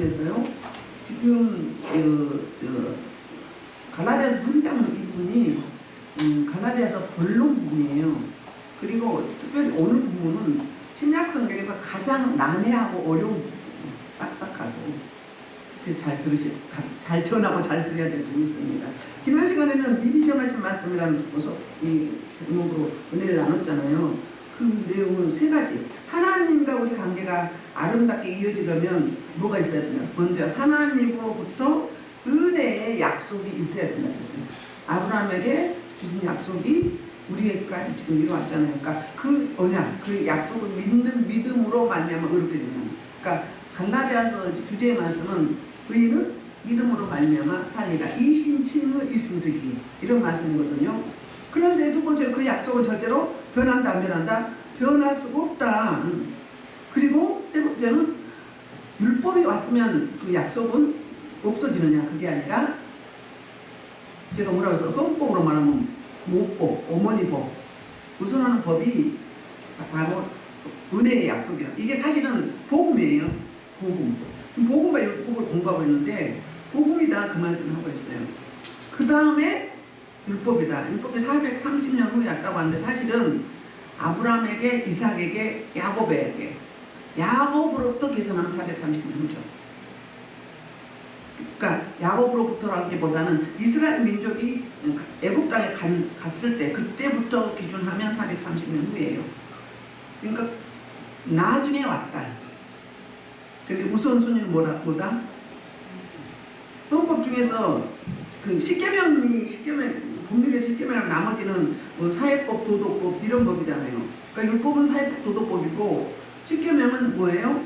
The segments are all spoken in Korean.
모르겠어요. 지금 갈라디아서 3장 이 부분이 갈라디아서 본론 부분이에요. 그리고 특별히 오늘 부분은 신약 성경에서 가장 난해하고 어려운 딱딱하고 잘 전하고 잘 들어야 될 점이 있습니다. 지난 시간에는 미리 정하신 말씀이라는 이 제목으로 은혜를 나눴잖아요. 그 내용은 세 가지. 하나님과 우리 관계가 아름답게 이어지려면 뭐가 있어야 되냐? 먼저 하나님으로부터 은혜의 약속이 있어야 된다 그랬어요. 아브라함에게 주신 약속이 우리에게까지 지금 이루어왔잖아요. 그러니까 그 언약, 그 약속을 믿는 믿음으로 말미암아 의롭게 된다. 그러니까 갈라디아서 주제의 말씀은 의인은 믿음으로 말미암아 살리라. 이신칭의 이신득이 이런 말씀이거든요. 그런데 두 번째로 그 약속은 절대로 변한다 안 변한다? 변할 수가 없다. 그리고 세 번째는 율법이 왔으면 그 약속은 없어지느냐? 그게 아니라 제가 뭐라고 해서 헌법으로 말하면 모법, 어머니법 우선하는 법이 바로 은혜의 약속이라. 이게 사실은 복음이에요. 복음과 율법을 공부하고 있는데 복음이다 그 말씀을 하고 있어요. 그 다음에 율법이다. 율법이 430년 후에 왔다고 하는데 사실은 아브라함에게, 이삭에게, 야곱에게 야곱으로부터 계산하면 430년 후죠. 그러니까 야곱으로부터라기보다는 이스라엘 민족이 애굽 땅에 갔을 때 그때부터 기준하면 430년 후예요. 그러니까 나중에 왔다. 근데 우선순위는 뭐다? 헌법 중에서 그 법률의 10계명은 나머지는 뭐 사회법, 도덕법 이런 법이잖아요. 그러니까 율법은 사회법, 도덕법이고 10계명은 뭐예요?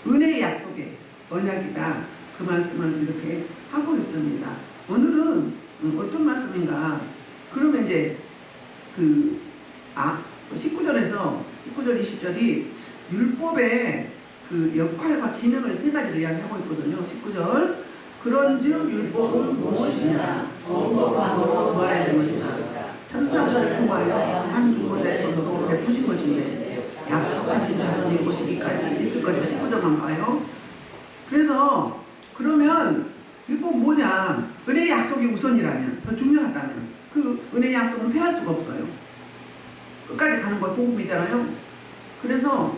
은혜의 약속의 언약이다. 그 말씀을 이렇게 하고 있습니다. 오늘은 어떤 말씀인가? 그러면 이제 19절에서 19절 20절이 율법의 그 역할과 기능을 세 가지를 이야기하고 있거든요. 19절 그런즉 율법은 무엇이냐? 헌법함으로 도와야 될 것이다. 천사들을 통하여 한 중보자의 손으로 베푸신 것인데 약속하신 자손이 보시기까지 있을 것이다. 19절만 봐요. 그래서 그러면 율법 뭐냐? 은혜의 약속이 우선이라면, 더 중요하다면 그 은혜의 약속은 패할 수가 없어요. 끝까지 가는 거 복음이잖아요. 그래서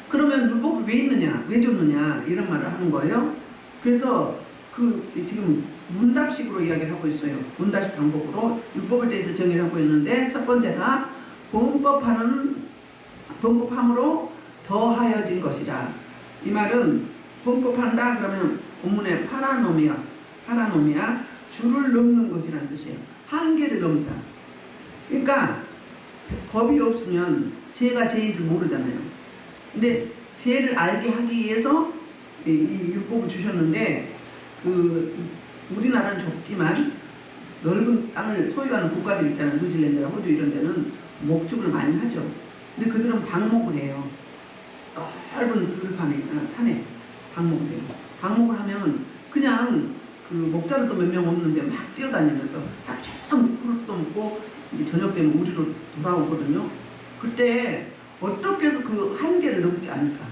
그러면 율법이 왜 있느냐? 왜 줬느냐? 이런 말을 하는 거예요. 그래서 지금 문답식으로 이야기를 하고 있어요. 문답식 방법으로 율법에 대해서 정의를 하고 있는데 첫 번째가 범법함으로 더하여진 것이다. 이 말은 범법한다 그러면 본문에 파라노미아 줄을 넘는 것이라는 뜻이에요. 한계를 넘다. 그러니까 법이 없으면 죄가 죄인줄 모르잖아요. 근데 죄를 알게 하기 위해서 이 율법을 주셨는데 우리나라는 좁지만 넓은 땅을 소유하는 국가들 있잖아요. 뉴질랜드나 호주 이런 데는 목축을 많이 하죠. 근데 그들은 방목을 해요. 넓은 들판에 있거나 산에 방목을 해요. 방목을 하면 그냥 그 목자들도 몇 명 없는데 막 뛰어다니면서 하루 종일 풀도 먹고 이제 저녁 되면 우리로 돌아오거든요. 그때 어떻게 해서 그 한계를 넘지 않을까?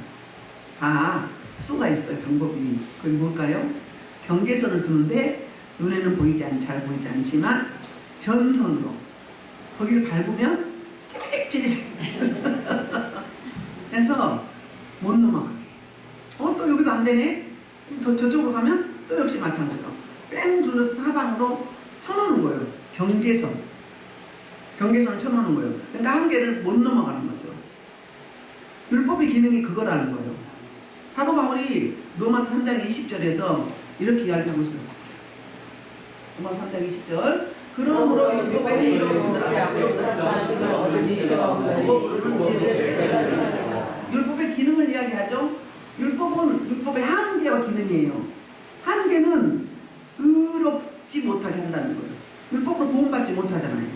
수가 있어요. 방법이. 그게 뭘까요? 경계선을 두는데 눈에는 잘 보이지 않지만 전선으로 거기를 밟으면 찌릿찌릿 해서 못 넘어가게. 또 여기도 안 되네? 저쪽으로 가면 또 역시 마찬가지로 뺑 둘러서 사방으로 쳐놓는 거예요. 경계선을 쳐놓는 거예요. 그러니까 한계를 못 넘어가는 거죠. 율법의 기능이 그거라는 거예요. 사도 바울이 로마서 3장 20절에서 이렇게 이야기하고 있어요. 로마서 3장 20절 그러므로 율법의 율법의 기능을 이야기하죠. 율법의 한계와 기능이에요. 한계는 의롭지 못하게 한다는 거예요. 율법으로 구원받지 못하잖아요.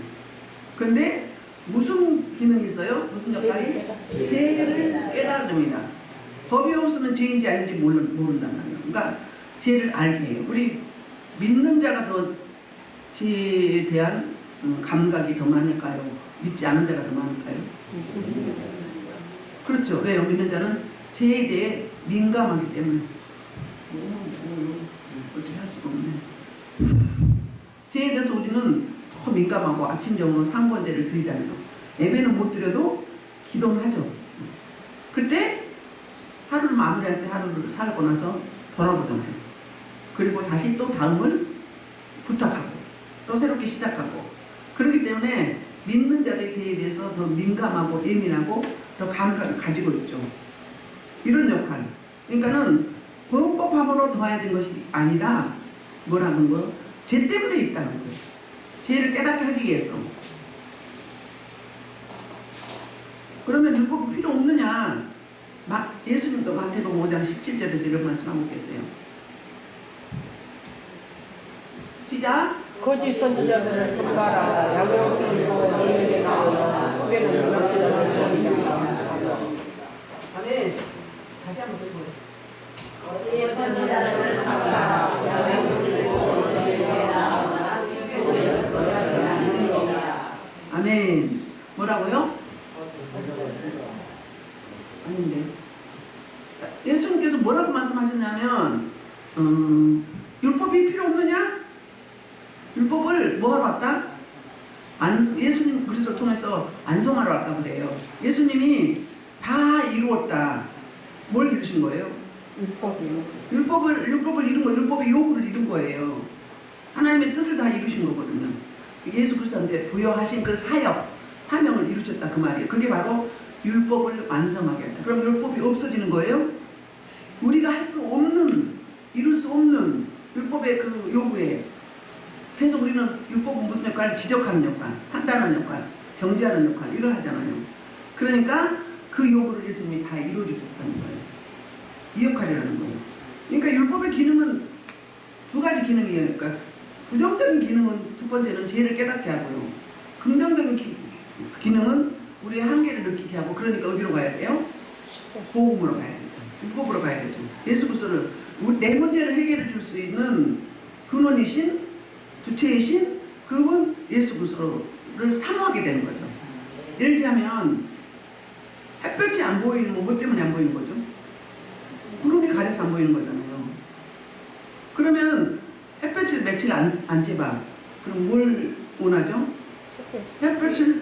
그런데 무슨 기능이 있어요? 무슨 역할이? 죄를 깨달음이다. 법이 없으면 죄인지 아닌지 모른단 말이에요. 그러니까 죄를 알게 해요. 우리 믿는 자가 더 죄에 대한 감각이 더 많을까요? 믿지 않은 자가 더 많을까요? 그렇죠. 왜요? 믿는 자는 죄에 대해 민감하기 때문에. 어떻게 할 수가 없네. 죄에 대해서 우리는 더 민감하고 아침정으로 상번제를 드리잖아요. 예배는 못 드려도 기도는 하죠. 그때 하루를 마무리할 때 하루를 살고 나서 돌아보잖아요. 그리고 다시 또 다음을 부탁하고 또 새롭게 시작하고, 그렇기 때문에 믿는 자들에 대해서 더 민감하고 예민하고 더 감각을 가지고 있죠. 이런 역할. 그러니까는 범법함으로 더해진 것이 아니라 뭐라는 거? 죄 때문에 있다는 거예요. 죄를 깨닫게 하기 위해서. 그러면 율법이 필요 없느냐? 예수님도 마태복음 5장 17절에서 이런 말씀하고 계세요. 시작. 거짓 선지자들을 삼가라. 양육을 입고 너희에게 나오라. 속에는 누락지는 것입니다. 아멘. 다시 한번 들어보세요. 거짓 선지자들을 삼가라. 양육을 입고 너희에게 나오라. 속에는 누락지는 않으리라. 아멘. 뭐라고요? 아닌데. 예수님께서 뭐라고 말씀하셨냐면, 율법이 필요 없느냐? 율법을 뭐하러 왔다? 예수님 그리스도를 통해서 안송하러 왔다 그래요. 예수님이 다 이루었다. 뭘 이루신 거예요? 율법을 이룬 거, 율법의 요구를 이룬 거예요. 하나님의 뜻을 다 이루신 거거든요. 예수 그리스도한테 부여하신 그 사명을 이루셨다 그 말이에요. 그게 바로 율법을 완성하게 했다. 그럼 율법이 없어지는 거예요? 우리가 할 수 없는, 이룰 수 없는 율법의 그 요구에 그래서 우리는 율법은 무슨 역할? 지적하는 역할, 판단하는 역할, 정죄하는 역할, 이걸 하잖아요. 그러니까 그 요구를 예수님이 다 이루어주셨다는 거예요. 이 역할이라는 거예요. 그러니까 율법의 기능은 두 가지 기능이에요. 그러니까 부정적인 기능은 첫 번째는 죄를 깨닫게 하고요. 긍정적인 기능은 우리의 한계를 느끼게 하고, 그러니까 어디로 가야 돼요? 복음으로 가야 되죠. 율법으로 가야 되죠. 예수 그리스도를 내 문제를 해결해 줄 수 있는 근원이신, 주체이신 그분 예수 그리스도를 사모하게 되는 거죠. 예를 들자면 햇볕이 안 보이는 뭐 때문에 안 보이는 거죠? 구름이 가려서 안 보이는 거잖아요. 그러면 햇볕을 며칠 안 쬐봐. 그럼 뭘 원하죠? 햇볕을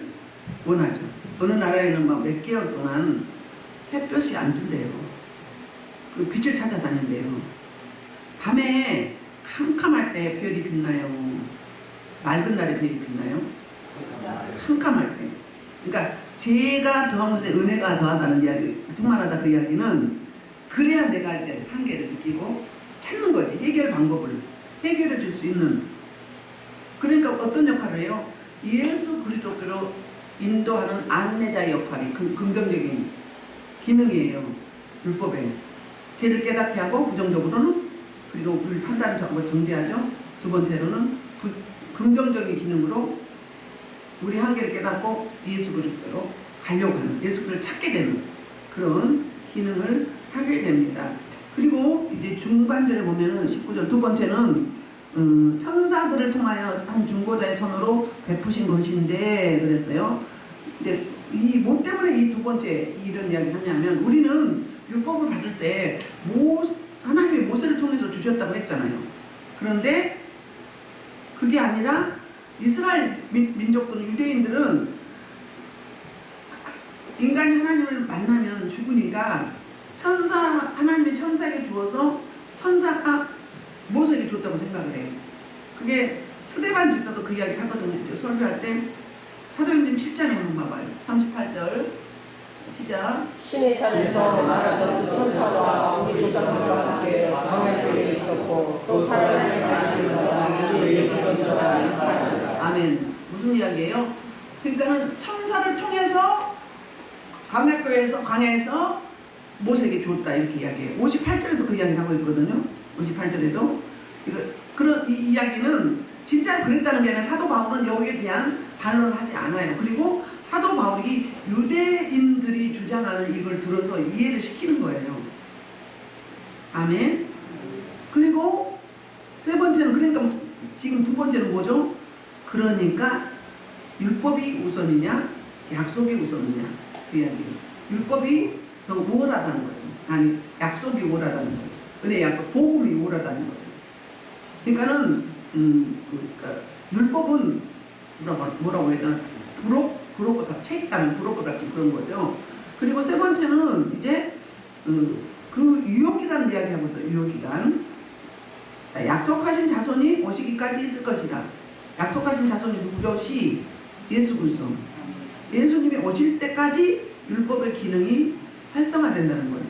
원하죠. 어느 나라에는 막 몇 개월 동안 햇볕이 안 든대요. 그 빛을 찾아다닌대요. 밤에 캄캄할 때 별이 빛나요? 맑은 날에 별이 빛나요? 캄캄할 때. 그러니까 죄가 더한 것에 은혜가 더하다는 이야기, 충만하다 그 이야기는 그래야 내가 이제 한계를 느끼고 찾는 거지. 해결 방법을 해결해 줄 수 있는. 그러니까 어떤 역할을 해요? 예수 그리스도로 인도하는 안내자의 역할이 긍정적인 기능이에요. 율법에. 죄를 깨닫게 하고 부정적으로는, 그리고 우리 판단하고 정죄하죠. 두 번째로는 긍정적인 기능으로 우리 한계를 깨닫고 예수 그리스도로 가려고 하는, 예수 그리스도를 찾게 되는 그런 기능을 하게 됩니다. 그리고 이제 중반절에 보면은 19절 두 번째는 천사들을 통하여 한 중보자의 손으로 베푸신 것인데 그랬어요. 이제 이 뭐 때문에 이 두 번째 이런 이야기를 하냐면, 우리는 율법을 받을 때 하나님의 모세를 통해서 주셨다고 했잖아요. 그런데 그게 아니라 이스라엘 민족들은, 유대인들은 인간이 하나님을 만나면 죽으니까 하나님의 천사에게 주어서 천사가 모세에게 줬다고 생각을 해요. 그게 스데반 집사도 그 이야기를 하거든요. 설교할 때 사도행전 7장에 한번 봐봐요. 38절 시작. 신의 산에서 말하던 그 천사와 우리 조상들과 함께 광야길에 있었고 또 사람의 말씀과 우리에게 주던 자가 있었다. 아멘. 무슨 이야기예요? 그러니까는 천사를 통해서 광야에서 모세에게 줬다 이렇게 이야기해요. 58절에도 그 이야기를 하고 있거든요. 58절에도 그런 이 이야기는 진짜 그랬다는 게 아니라 사도 바울은 여기에 대한 반론을 하지 않아요. 그리고 사도 바울이 유대인들이 주장하는 이걸 들어서 이해를 시키는 거예요. 아멘. 그리고 세 번째는, 그러니까 지금 두 번째는 뭐죠? 그러니까 율법이 우선이냐 약속이 우선이냐 그 이야기예요. 율법이 더 우월하다는 거예요. 아니 약속이 우월하다는 거예요. 은혜의 약속, 복음이 우월하다는 거예요. 그러니까는 그러니까 율법은 뭐라고 해야 되나, 부록과 같은, 책임감은 부록과 같은 그런 거죠. 그리고 세 번째는 이제 그 유효기간을 이야기하고 있어요. 유효기간. 약속하신 자손이 오시기까지 있을 것이라. 약속하신 자손이 누구죠? 예수 그리스도. 예수님이 오실 때까지 율법의 기능이 활성화된다는 거예요.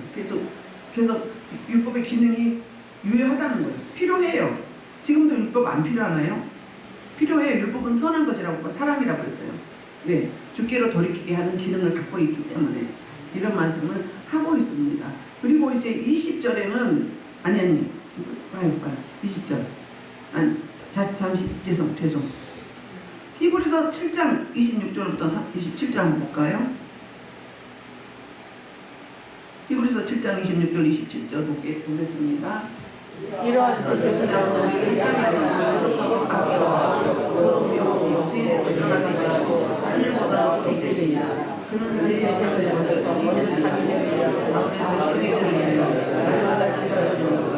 그래서 율법의 기능이 유효하다는 거예요. 필요해요. 지금도 율법 안 필요하나요? 필요해요. 율법은 선한 것이라고, 사랑이라고 했어요. 네, 주께로 돌이키게 하는 기능을 갖고 있기 때문에 이런 말씀을 하고 있습니다. 그리고 이제 20절에는 아니 봐요. 20절 잠시 죄송 히브리서 7장 26절부터 27절 한번 볼까요? 히브리서 7장 26절 27절 보겠습니다. 이러한 뜻에서 우리를 향하여 죄에서 떠나게 하시고 하늘보다 높게 되냐. 그는 죄에서 먼저 우리를 자기를 위하여 아버지의 죄를 위하여 날마다 지켜주는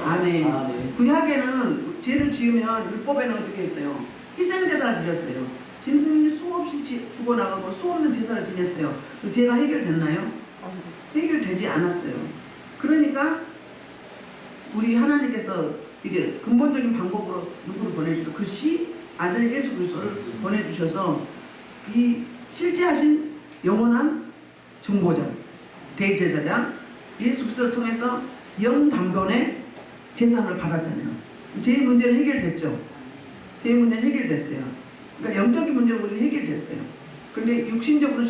아멘. 구약에는 죄를 지으면 율법에는 어떻게 했어요? 희생제사를 드렸어요. 짐승이 수없이 죽어나가고 수없는 제사를 지냈어요. 그 죄가 해결됐나요? 해결되지 않았어요. 그러니까 우리 하나님께서 이제 근본적인 방법으로 누구를 보내주셔서 그것이 아들 예수 그리스도를 보내주셔서 이 실제 하신 영원한 중보자, 대제사장 예수 그리스도를 통해서 영단변의 재산을 받았잖아요. 제 문제는 해결됐죠. 제 문제는 해결됐어요. 그러니까 영적인 문제는 우리 해결됐어요. 그런데 육신적으로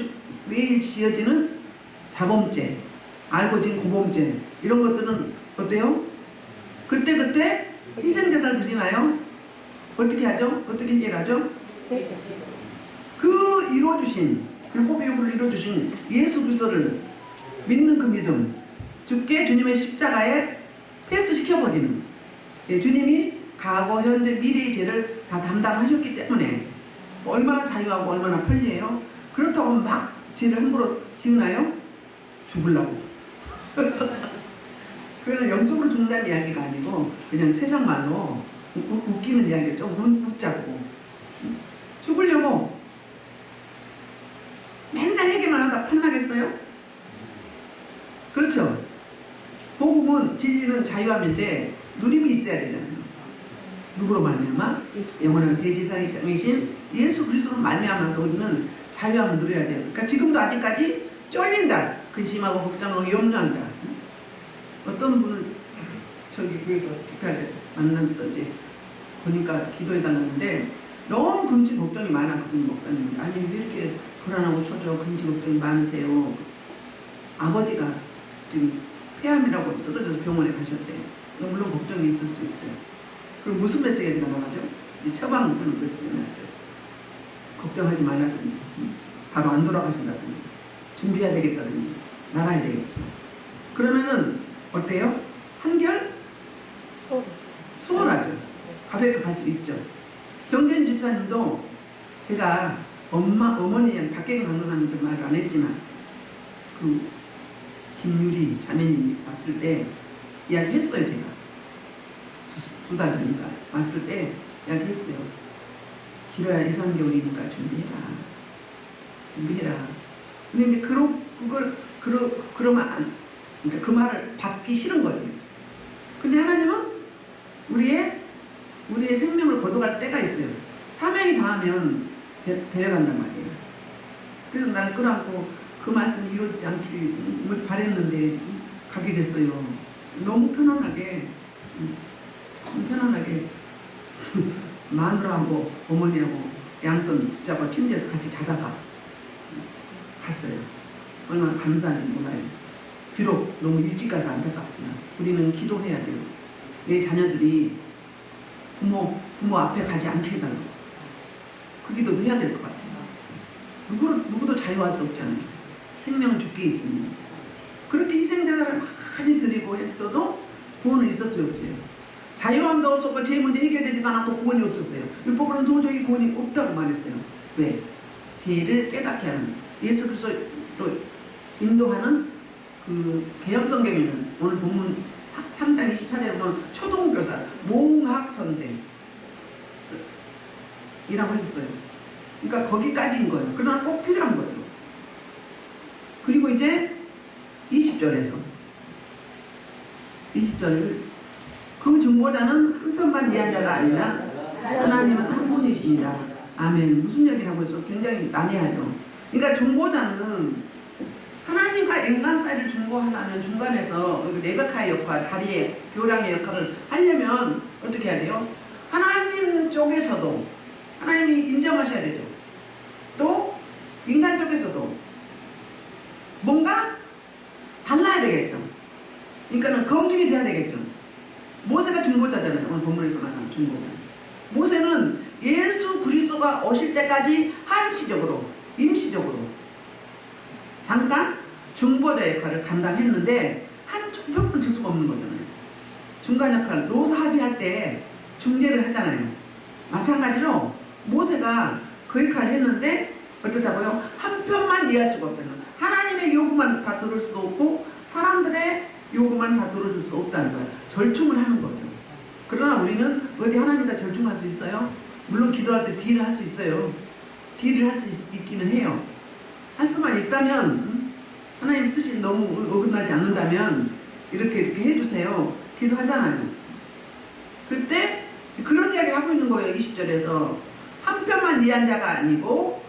매일 지어지는 자범죄, 알고 지은 고범죄 이런 것들은 어때요? 그때 희생제사를 드리나요? 어떻게 하죠? 어떻게 해결하죠? 그 이루어주신 율법의 요구를 이루어주신 예수 그리스도를 믿는 그 믿음, 주께 주님의 십자가에 패스시켜버리는, 주님이 과거, 현재, 미래의 죄를 다 담당하셨기 때문에 얼마나 자유하고 얼마나 편리해요. 그렇다고 막 죄를 함부로 지으나요? 죽으려고. 그거는 영적으로 죽는다는 이야기가 아니고 그냥 세상 말로 웃기는 이야기죠. 웃자고. 죽으려고 맨날 얘기만 하다 편나겠어요? 그렇죠? 복음은, 진리는 자유함인데 누림이 있어야 되잖아요. 누구로 말미암아? 영원한 대제사장이신 예수 그리스도로 말미암아서 우리는 자유함을 누려야 돼요. 그러니까 지금도 아직까지 쫄린다, 근심하고 걱정하고 염려한다. 어떤 분을 저기 교회에서 집회할 때 만나면서 이제 보니까 기도해달라는데 너무 근심 걱정이 많아. 그분 목사님, 아니 왜 이렇게 불안하고 초조 근심 걱정이 많으세요? 아버지가 지금 폐암이라고 쓰러져서 병원에 가셨대요. 물론 걱정이 있을 수 있어요. 그럼 무슨 메시지가 나가죠? 이제 처방하는 메시지가 나죠. 걱정하지 말라든지, 바로 안 돌아가신다든지, 준비해야 되겠다든지, 나가야 되겠죠. 그러면은 어때요? 한결 수월하죠. 가볍게 갈 수 있죠. 정전 집사님도 제가 어머니 박혜경 강도사님들 말을 안 했지만 그 김유리 자매님이 왔을 때 이야기했어요. 제가 두 달 전인가 왔을 때 이야기했어요. 길어야 2, 3개월이니까 준비해라. 근데 이제 그러면 그러니까 그 말을 받기 싫은 거지. 근데 하나님은 우리의 생명을 거둬갈 때가 있어요. 사명이 다하면 데려간단 말이에요. 그래서 나를 끌어안고 그 말씀이 이루어지지 않길 바랬는데 가게 됐어요. 너무 편안하게 마누라하고 어머니하고 양손 붙잡고 침대에서 같이 자다가 갔어요. 얼마나 감사한지 몰라요. 비록 너무 일찍 가서 안타깝지만 우리는 기도해야 돼요. 내 자녀들이 부모 앞에 가지 않게 해달라고. 그 기도도 해야 될 것 같아요. 누구도 자유할 수 없잖아요. 생명은 주께 있습니다. 그렇게 희생자를 많이 드리고 했어도 구원은 있었어요, 없어요? 자유함도 없었고 제 문제 해결되지도 않았고 구원이 없었어요. 율법으로는 도저히 구원이 없다고 말했어요. 왜? 죄를 깨닫게 하는, 예수 그리스도로 또 인도하는 그 개혁성경에는 오늘 본문 3장 24절에 보면 초등교사, 몽학 선생 이라고 했어요. 그러니까 거기까지인 거예요. 그러나 꼭 필요한 거죠. 그리고 이제 20절에서 20절을 그 중보자는 한편만 이해한 자가 아니라 하나님은 한 분이십니다. 아멘. 무슨 얘기를 하고 있어? 굉장히 난해하죠. 그러니까 중보자는 하나님과 인간 사이를 중보하려면 중간에서 레베카의 역할, 다리의 교량의 역할을 하려면 어떻게 해야 돼요? 하나님 쪽에서도 하나님이 인정하셔야 되죠. 또 인간 쪽에서도 뭔가 달라야 되겠죠. 그러니까는 검증이 돼야 되겠죠. 모세가 중보자잖아요. 오늘 본문에서 말하는 중보자. 모세는 예수 그리스도가 오실 때까지 한시적으로, 임시적으로 잠깐 중보자 역할을 감당했는데 한쪽 편을 들 수가 없는 거잖아요. 중간 역할, 노사 합의할 때 중재를 하잖아요. 마찬가지로 모세가 그 역할을 했는데 어떻다고요? 한 편만 이해할 수가 없다는 거예요. 하나님의 요구만 다 들을 수도 없고 사람들의 요구만 다 들어줄 수 없다는 거예요. 절충을 하는 거죠. 그러나 우리는 어디 하나님과 절충할 수 있어요? 물론 기도할 때 딜을 할 수 있어요. 딜을 할 수 있기는 해요. 할 수만 있다면 하나님 뜻이 너무 어긋나지 않는다면 이렇게 해주세요. 기도하잖아요. 그때 그런 이야기를 하고 있는 거예요. 20절에서 한 편만 이해한 자가 아니고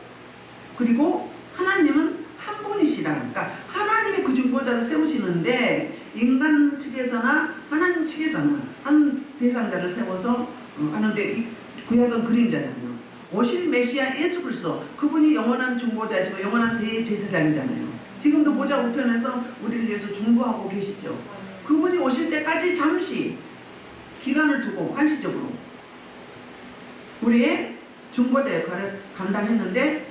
그리고 하나님은 한 분이시라. 그러니까 하나님이 그 중보자를 세우시는데 인간 측에서나 하나님 측에서나 한 대상자를 세워서 하는데 이 구약은 그림자잖아요. 오실 메시아 예수 그리스도 그분이 영원한 중보자이시고 영원한 대제사장이잖아요. 지금도 보좌 우편에서 우리를 위해서 중보하고 계시죠. 그분이 오실 때까지 잠시 기간을 두고 한시적으로 우리의 중보자 역할을 감당했는데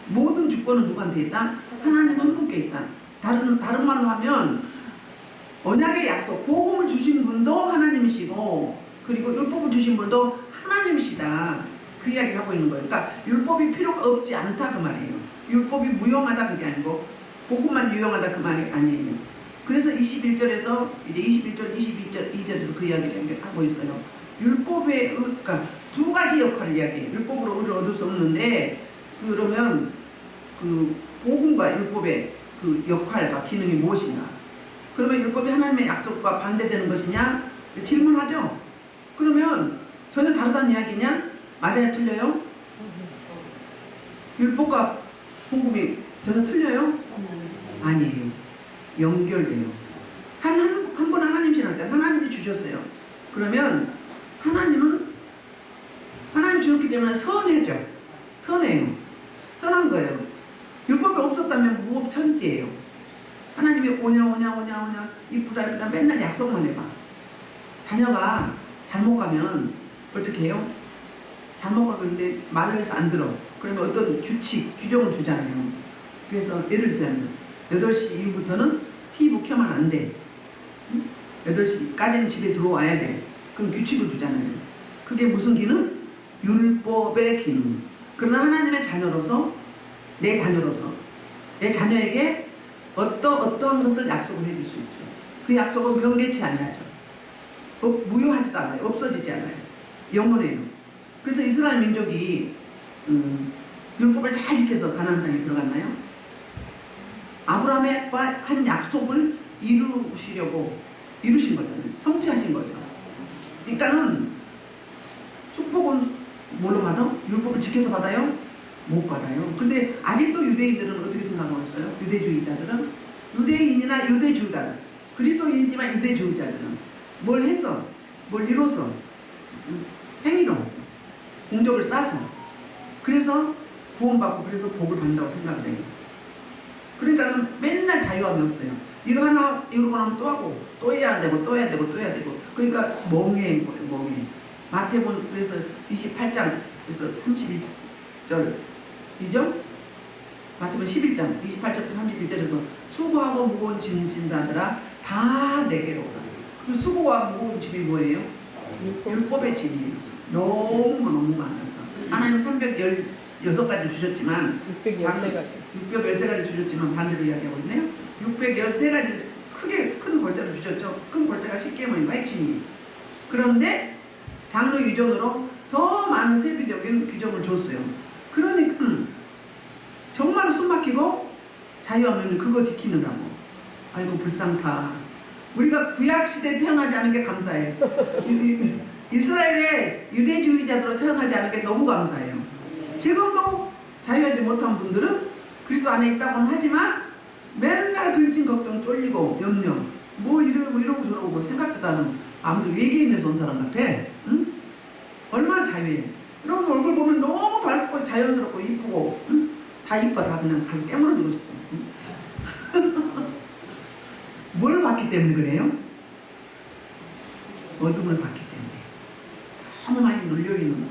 모든 주권은 누구한테 있다? 하나님 한 분께 있다. 다른 말로 하면 언약의 약속, 복음을 주신 분도 하나님이시고 그리고 율법을 주신 분도 하나님이시다. 그 이야기를 하고 있는 거예요. 그러니까 율법이 필요가 없지 않다 그 말이에요. 율법이 무용하다 그게 아니고 복음만 유용하다 그 말이 아니에요. 그래서 21절에서 이제 21절, 22절에서 그 이야기를 하고 있어요. 율법의 그러니까 두 가지 역할을 이야기해요. 율법으로 의를 얻을 수 없는데 그러면 그 복음과 율법의 그 역할과 기능이 무엇인가? 그러면 율법이 하나님의 약속과 반대되는 것이냐? 질문하죠. 그러면 전혀 다르다는 이야기냐? 맞아요? 틀려요? 율법과 복음이 전혀 틀려요? 아니에요. 연결돼요. 한 분 하나님이시라니까 하나님이 주셨어요. 그러면 하나님은 하나님 주셨기 때문에 선해죠. 선해요. 선한 거예요. 율법이 없었다면 무법천지예요. 하나님이 오냐 이쁘다 맨날 약속만 해봐. 자녀가 잘못 가면 어떻게 해요? 잘못 가는데 말로 해서 안 들어. 그러면 어떤 규칙, 규정을 주잖아요. 그래서 예를 들면 8시 이후부터는 TV 켜면 안 돼. 8시까지는 집에 들어와야 돼. 그럼 규칙을 주잖아요. 그게 무슨 기능? 율법의 기능. 그러나 하나님의 자녀로서 내 자녀에게 어떠한 것을 약속을 해줄 수 있죠. 그 약속은 명개치 아니하죠. 무효하지도 않아요. 없어지지 않아요. 영원해요. 그래서 이스라엘 민족이 율법을 잘 지켜서 가나안 땅에 들어갔나요? 아브라함과 한 약속을 이루신 거잖아요. 성취하신 거죠. 그러니까는 축복은 뭘로 받아? 율법을 지켜서 받아요? 못 받아요. 근데 아직도 유대인들은 어떻게 생각하고 있어요? 유대주의자들은 유대인이나 유대주의자들 그리스도인이지만 유대주의자들은 뭘 해서 뭘 이뤄서 행위로 공적을 쌓아서 그래서 구원받고 그래서 복을 받는다고 생각을 해요. 그러니까 맨날 자유함이 없어요. 이거 하나 이러고 나면 또 하고 또 해야 되고 또 해야 되고 또 해야 되고 그러니까 멍해인 거예요. 멍해. 마태복음 그래서 28장에서 31절 이죠? 마태복음 11장 28절부터 31절에서 수고하고 무거운 짐 진다더라 다 내게로 오라. 그 수고와 무거운 짐이 뭐예요? 율법의 짐이에요. 너무 많아서 하나님 300 6가지 주셨지만 613가지. 613가지 주셨지만 반대로 이야기하고 있네요. 613가지 크게 큰 골자를 주셨죠. 큰 골자가 10계명이고 핵심이. 그런데 장로 유전으로 더 많은 세부적인 규정을 줬어요. 그러니까 정말로 숨막히고 자유 없는 그거 지키느라고. 아이고 불쌍타. 우리가 구약시대에 태어나지 않은 게 감사해요. 이스라엘의 유대주의자들로 태어나지 않은 게 너무 감사해요. 지금도 자유하지 못한 분들은 그리스도 안에 있다고는 하지만 맨날 근심 걱정 쫄리고 염려 뭐 이러고 저러고 생각도 하는 아무도 외계인에서 온 사람 같아. 응? 얼마나 자유해. 여러분 얼굴 보면 너무 밝고 자연스럽고 이쁘고 응? 다 이뻐. 다 그냥 가서 깨물어주고 싶어. 응? 뭘 봤기 때문에 그래요? 어둠을 봤기 때문에. 너무 많이 눌려있는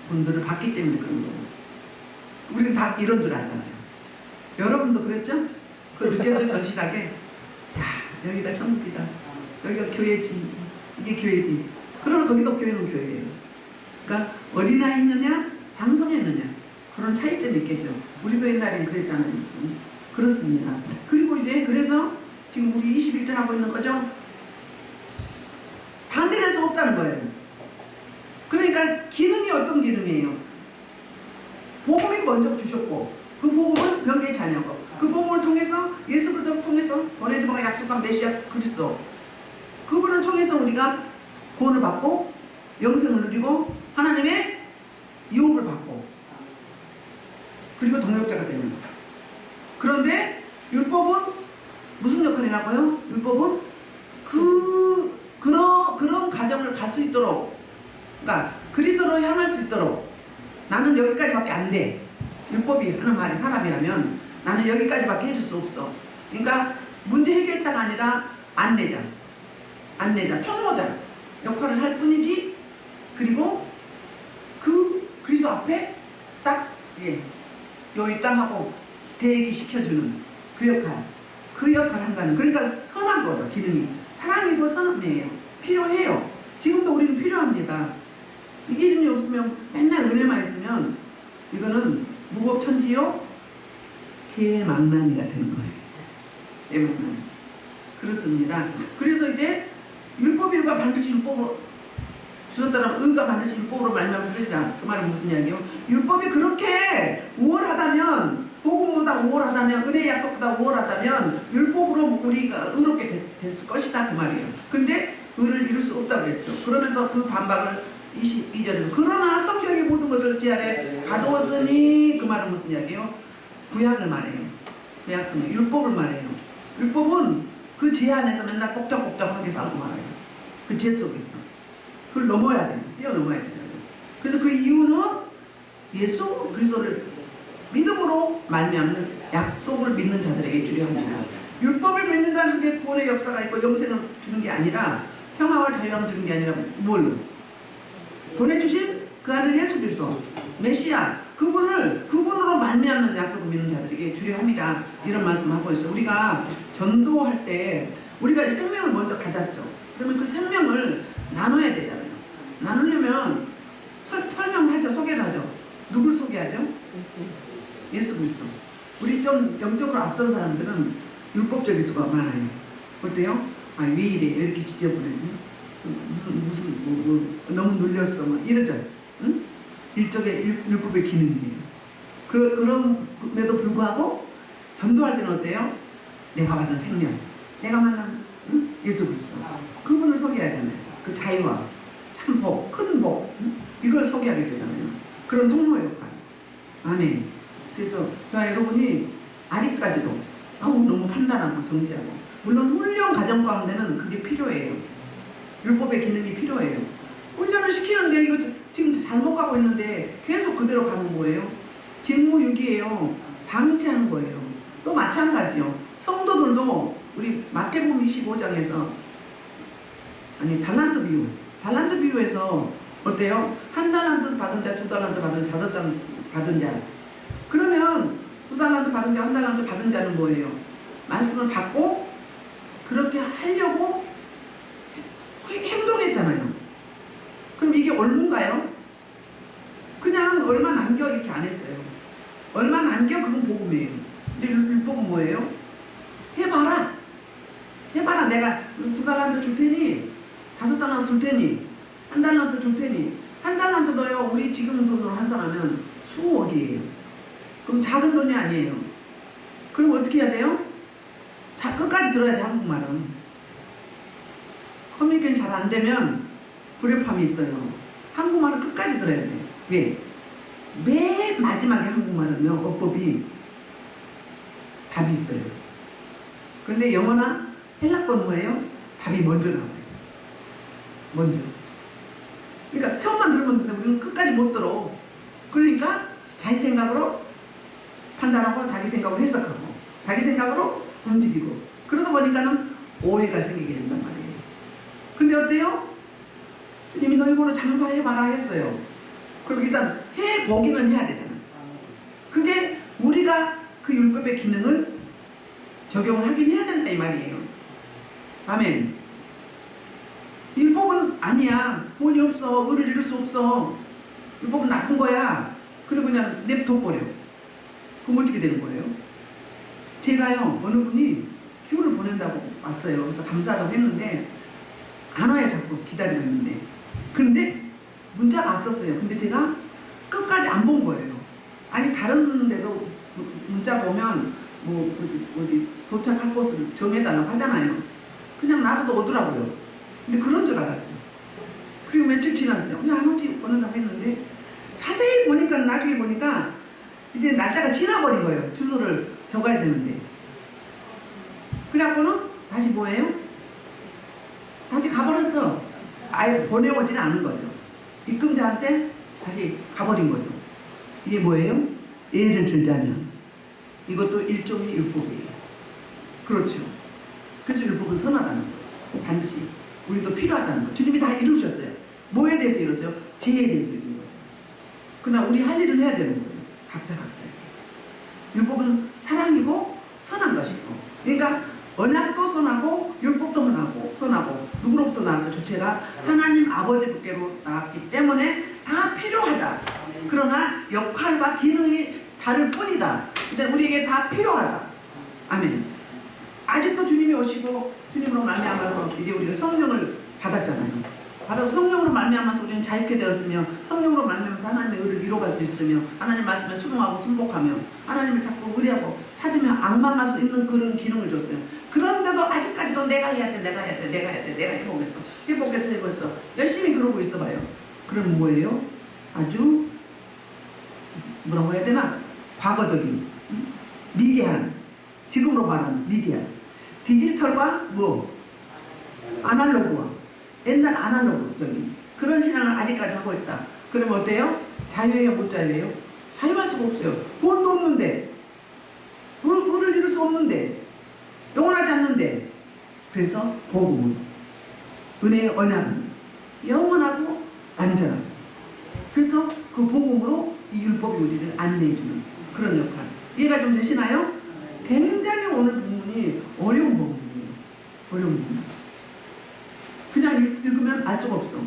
분들을 봤기 때문에 그런 거고. 우리는 다 이런 줄 알잖아요. 여러분도 그랬죠? 그 느꼈죠? 전실하게. 야, 여기가 천국이다. 여기가 교회지. 이게 교회지. 그러나 거기도 교회는 교회예요. 그러니까 어린아이느냐 장성했느냐 그런 차이점이 있겠죠. 우리도 옛날엔 그랬잖아요. 그렇습니다. 그리고 이제 그래서 지금 우리 21절 하고 있는 거죠. 반대할 수 없다는 거예요. 그러니까 기능이 어떤 기능이에요? 복음이 먼저 주셨고 그 복음은 병계의 자녀고 그 복음을 통해서 예수 그리스도를 통해서 보내주마가 약속한 메시아 그리스도 그분을 통해서 우리가 구원을 받고 영생을 누리고 하나님의 유업을 받고 그리고 동역자가 되는 거예요. 그런데 율법은 무슨 역할이라고요? 율법은 그런 가정을 갈 수 있도록 그러니까 그리스도로 향할 수 있도록 나는 여기까지밖에 안 돼. 율법이 하는 말이 사람이라면 나는 여기까지밖에 해줄 수 없어. 그러니까 문제 해결자가 아니라 안내자, 통로자 역할을 할 뿐이지. 그리고 그 그리스도 앞에 딱 요 입당하고 대기시켜주는 그 역할 한다는. 그러니까 선한 거죠. 기능이 사랑이고 선함이에요. 필요해요. 지금도 우리는 필요합니다. 이 기준이 없으면 맨날 은혜만 있으면 이거는 무법천지요 개망난이가 되는 거예요. 개망난. 그렇습니다. 그래서 이제 율법이가 반드시 율법으로 주셨다면 의가 반드시 율법으로 말미암아 쓰리라. 그 말은 무슨 이야기예요? 율법이 그렇게 우월하다면 복음보다 우월하다면 은혜의 약속보다 우월하다면 율법으로 우리가 의롭게 됐을 것이다 그 말이에요. 근데 의를 이룰 수 없다고 했죠. 그러면서 그 반박을 22절에서 그러나 성경의 모든 것을 제 안에 가두었으니 그 말은 무슨 이야기예요? 구약을 말해요. 구약성경 율법을 말해요. 율법은 그 제 안에서 맨날 복잡복잡하게 살고 말아요. 그 제 속에서 그걸 넘어야 돼요. 뛰어넘어야 돼요. 그래서 그 이유는 예수 그리스도를 믿음으로 말미암는 약속을 믿는 자들에게 주려 합니다. 율법을 믿는다는 게 구원의 역사가 있고 영생을 주는 게 아니라 평화와 자유함을 주는 게 아니라 뭘? 보내주신 그 아들 예수 그리스도 메시아 그분으로 말미암는 약속을 믿는 자들에게 주려 합니다. 이런 말씀하고 있어요. 우리가 전도할 때 우리가 생명을 먼저 가졌죠. 그러면 그 생명을 나눠야 되잖아요. 나누려면 설명을 하죠. 소개를 하죠. 누굴 소개하죠? 예수 그리스도. 우리 좀 영적으로 앞선 사람들은 율법적일 수가 많아요. 어때요? 아, 왜 이래? 왜 이렇게 지저분해? 무슨 너무 눌렸어. 막 이러죠. 응? 일종의 율법의 기능이에요. 그럼에도 불구하고 전도할 때는 어때요? 내가 받은 생명, 내가 만난 예수 그리스도. 그분을 소개해야 되잖아요. 그 자유와 참복, 큰 복, 이걸 소개하게 되잖아요. 그런 통로 역할. 아멘. 그래서 저와 여러분이 아직까지도 너무 판단하고 정죄하고 물론 훈련 과정 가운데는 그게 필요해요. 율법의 기능이 필요해요. 훈련을 시키는데 이거 지금 잘못 가고 있는데 계속 그대로 가는 거예요. 직무유기예요. 방치하는 거예요. 또 마찬가지요. 성도들도 우리 마태복음 25장에서 달란트 비유에서 어때요? 1달란트 받은 자, 2달란트 받은 자, 5달란트 받은 자. 그러면 2달란트 받은 자, 1달란트 받은 자는 뭐예요? 말씀을 받고 그렇게 하려고 행동했잖아요. 그럼 이게 얼마인가요? 그냥 얼마 남겨 이렇게 안 했어요. 얼마 남겨? 그건 복음이에요. 근데 율법은 뭐예요? 해봐라. 해봐라. 내가 2달란트 줄 테니, 5달란트 줄 테니, 1달란트 줄 테니. 1달란트 넣어요. 우리 지금 돈으로 환산하면 수억이에요. 그럼 작은 돈이 아니에요. 그럼 어떻게 해야 돼요? 자, 끝까지 들어야 돼, 한국말은. 커뮤니케이션 잘 안 되면 불협화음이 있어요. 한국말은 끝까지 들어야 돼. 왜? 맨 마지막에 한국말은요, 어법이 답이 있어요. 그런데 영어나 헬라어는 뭐예요? 답이 먼저 나와요. 먼저. 그러니까 처음만 들으면 되는데 우리는 끝까지 못 들어. 그러니까 자기 생각으로 판단하고 자기 생각으로 해석하고 자기 생각으로 움직이고 그러다 보니까는 오해가 생기게 된단 말이에요. 근데 어때요? 주님이 너희걸로 장사해봐라 했어요. 그럼 일단 해보기는 해야 되잖아. 그게 우리가 그 율법의 기능을 적용을 하긴 해야 된다 이 말이에요. 아멘. 율법은 아니야. 본이 없어. 의를 이룰 수 없어. 율법은 나쁜 거야. 그리고 그냥 냅둬버려. 그럼 어떻게 되는 거예요? 제가요 어느 분이 기후를 보낸다고 왔어요. 그래서 감사하다고 했는데 안 와요. 자꾸 기다리고 있는데. 근데 문자가 왔었어요. 근데 제가 끝까지 안 본 거예요. 아니 다른 데도 문자 보면 뭐 어디 도착할 곳을 정해달라고 하잖아요. 그냥 놔둬도 오더라고요. 근데 그런 줄 알았죠. 그리고 며칠 지났어요. 왜 안 오지? 보낸다고 했는데 자세히 보니까 나중에 보니까 이제 날짜가 지나버린 거예요. 주소를 적어야 되는데. 그래갖고는 다시 뭐예요? 다시 가버렸어. 아예 보내오지는 않은 거죠. 입금자한테 다시 가버린 거죠. 이게 뭐예요? 예를 들자면 이것도 일종의 율법이에요. 그렇죠. 그래서 율법은 선하다는 거예요. 반드시 우리도 필요하다는 거예요. 주님이 다 이루셨어요. 뭐에 대해서 이루었어요? 죄에 대해서 이루는 거예요. 그러나 우리 할 일은 해야 되는 거예요. 각자. 율법은 사랑이고 선한 것이고. 그러니까 언약도 선하고 율법도 선하고 누구로부터 나와서 주체가 하나님 아버지 분께로 나왔기 때문에 다 필요하다. 그러나 역할과 기능이 다를 뿐이다. 근데 우리에게 다 필요하다. 아멘. 아직도 주님이 오시고 주님으로 말미암아서 이제 우리가 성령을 받았잖아요. 받아서 성령으로 말미암아서 우리는 자유케 되었으며 성령으로 말미암아서 하나님의 의를 이뤄갈 수 있으며 하나님 말씀에 순종하고 순복하며 하나님을 자꾸 의뢰하고 찾으며 악망할 수 있는 그런 기능을 줬어요. 그런데도 아직까지도 내가 해야 돼 내가 해보겠어 열심히 그러고 있어봐요. 그럼 뭐예요? 아주 뭐라고 해야 되나? 과거적인 미개한, 지금으로 말하면 미개한 디지털과 뭐 아날로그와 옛날 아날로그적인 그런 신앙을 아직까지 하고 있다. 그러면 어때요? 자유예요? 못 자유예요? 자유할 수가 없어요. 구원도 없는데 의를 이룰 수 없는데 영원하지 않는데. 그래서 복음은 은혜의 언약은 영원하고 안전하고 그래서 그 복음으로 이 율법이 우리를 안내해주는 그런 역할. 이해가 좀 되시나요? 굉장히 오늘 부분이 어려운 부분이에요. 어려운 부분. 그냥 읽으면 알 수가 없어.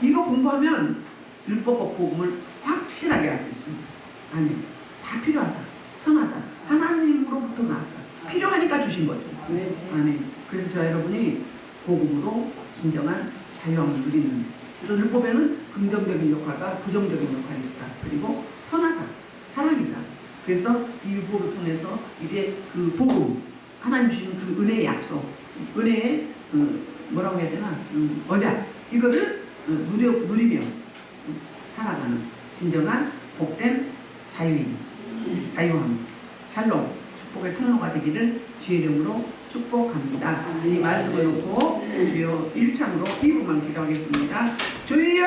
이거 공부하면 율법과 복음을 확실하게 알 수 있어요. 아니, 다 필요하다. 선하다. 하나님으로부터 나왔다. 필요하니까 주신 거죠. 아멘. 그래서 저 여러분이 복음으로 진정한 자유함을 누리는. 그래서 율법에는 긍정적인 역할과 부정적인 역할이 있다. 그리고 선하다. 사랑이다. 그래서 이 율법을 통해서 이제 그 복음, 하나님 주신 그 은혜의 약속, 은혜의 뭐라고 해야 되나? 언약. 이거를 누리며 살아가는 진정한 복된 자유인, 자유함, 샬롬, 축복의 통로가 되기를 주의 이름으로 축복합니다. 이 말씀을 놓고 주여 1창으로 2부만 기도하겠습니다. 주여!